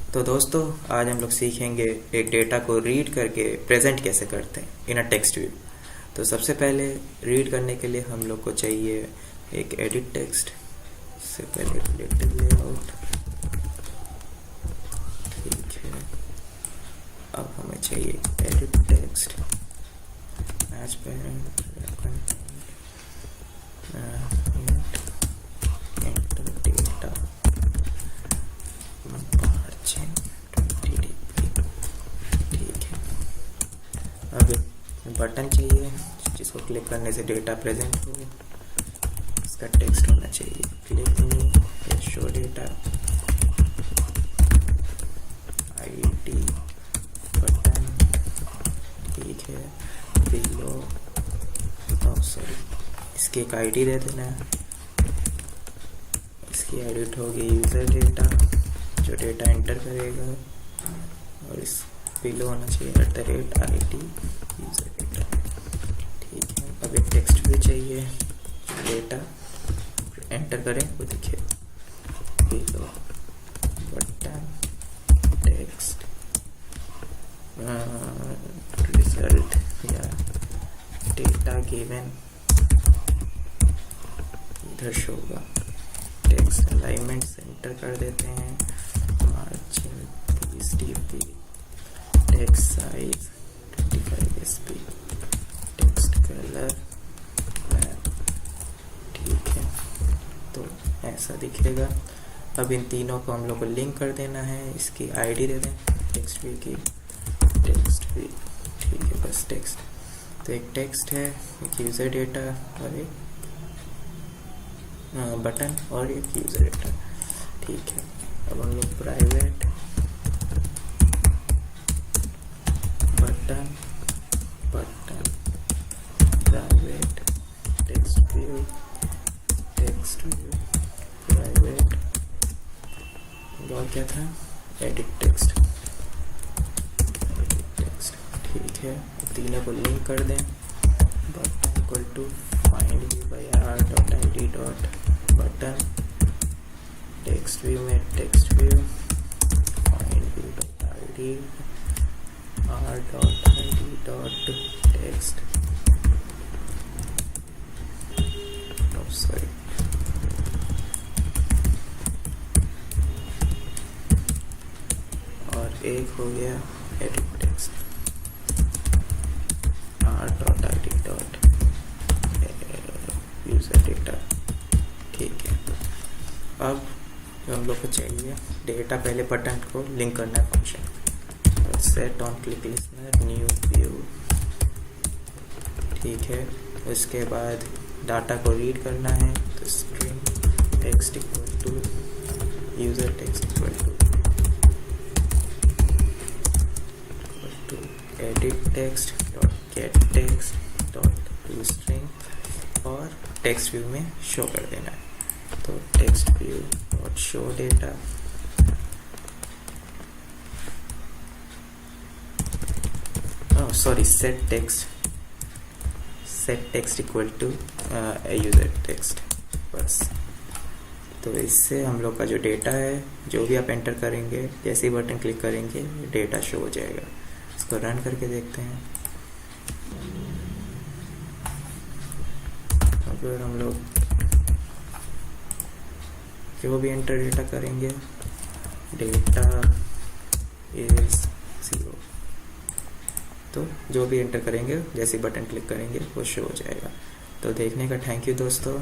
तो दोस्तों, आज हम लोग सीखेंगे एक डेटा को रीड करके प्रेजेंट कैसे करते हैं इन अ टेक्स्ट व्यू। तो सबसे पहले रीड करने के लिए हम लोग को चाहिए एक एडिट टेक्स्ट। इससे पहले रिलेटिव लेआउट, ठीक है। अब हमें चाहिए edit text, match parent, enter data, margin 20 degree, ठीक है। अब बटन चाहिए जिसको क्लिक करने से डेटा प्रेजेंट हो। इसका टेक्स्ट होना चाहिए click me show data, ID button, ठीक है। बिलो इसकी एक आईडी दे देना है। इसकी एडिट होगी यूज़र डेटा, जो डेटा एंटर करेगा, और इस बिलो होना चाहिए @ID यूज़र डेटा, ठीक है। अब एक टेक्स्ट भी चाहिए, डेटा एंटर करें वो दिखे, बिलो बटन टेक्स्ट रिजल्ट या डेटा गिवन इधर शो होगा। टेक्स्ट अलाइनमेंट सेंटर कर देते हैं, margin 30 dp, text size 25 sp, text colour black, ठीक है। तो ऐसा दिखेगा। अब इन तीनों को हम लोग को लिंक कर देना है। इसकी आईडी दे दें टेक्स्ट व्यू की, टेक्स्ट व्यू, ठीक है। बस टेक्स्ट, तो एक टेक्स्ट है, एक यूज़र डेटा और एक बटन और एक यूज़र डेटा, ठीक है। अब हम लोग private button private text view private, और क्या था, एडिट टेक्स्ट, ठीक है। तीनों को लिंक कर दें। Button equal to find view by r.id button, text view में text view, find view by id r.id text, sorry, और एक हो गया edit text r.id user data, ठीक है। अब हम लोग को चाहिए डेटा, पहले बटन को लिंक करना है function, set on click listener new view, ठीक है। उसके बाद डाटा को रीड करना है, तो string text equal to user text equal to edit text dot get text dot to string, और टेक्स्ट व्यू में शो कर देना है। तो text view dot show data, sorry, set text equal to user text, बस। तो इससे हम लोग का जो डेटा है, जो भी आप एंटर करेंगे, जैसे ही बटन क्लिक करेंगे डेटा शो हो जाएगा। इसको रन करके देखते हैं। अगर हम लोग जो भी एंटर डेटा करेंगे, डेटा इज 0, तो जो भी एंटर करेंगे जैसे बटन क्लिक करेंगे वो शो हो जाएगा। तो देखने का थैंक यू दोस्तों।